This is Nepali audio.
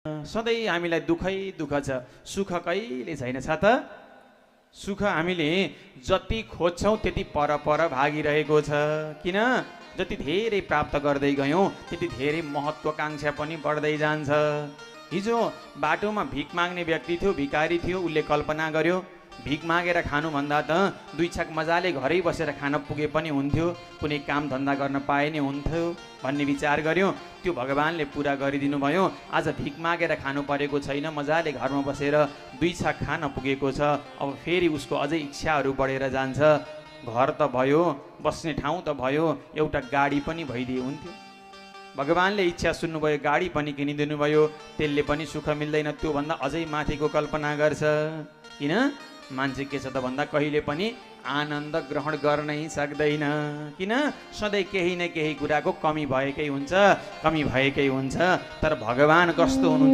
सधैँ हामीलाई दुःखै दुःख छ, सुख कहिले छैन छ त? सुख हामीले जति खोज्छौँ त्यति पर पर भागिरहेको छ। किन? जति धेरै प्राप्त गर्दै गयौँ त्यति धेरै महत्त्वाकांक्षा पनि बढ्दै जान्छ। हिजो बाटोमा भिख माग्ने व्यक्ति थियो, भिकारी थियो, उसले कल्पना गर्यो भिख मागेर खानुभन्दा त दुई छाक मजाले घरै बसेर खान पुगे पनि हुन्थ्यो, कुनै काम धन्दा गर्न पाए नि हुन्थ्यो भन्ने विचार गर्यो। त्यो भगवानले पुरा गरिदिनु भयो। आज भिख मागेर खानु परेको छैन, मजाले घरमा बसेर दुई छाक खान पुगेको छ। अब फेरि उसको अझै इच्छाहरू बढेर जान्छ। घर त भयो, बस्ने ठाउँ त भयो, एउटा गाडी पनि भइदिए हुन्थ्यो। भगवानले इच्छा सुन्नुभयो, गाडी पनि किनिदिनु भयो। त्यसले पनि सुख मिल्दैन, त्योभन्दा अझै माथिको कल्पना गर्छ। किन? मान्छे के छ त भन्दा कहिले पनि आनन्द ग्रहण गर्नै सक्दैन। किन? सधैँ केही न केही कुराको कमी भएकै हुन्छ, कमी भएकै हुन्छ। तर भगवान कस्तो हुनुहुन्छ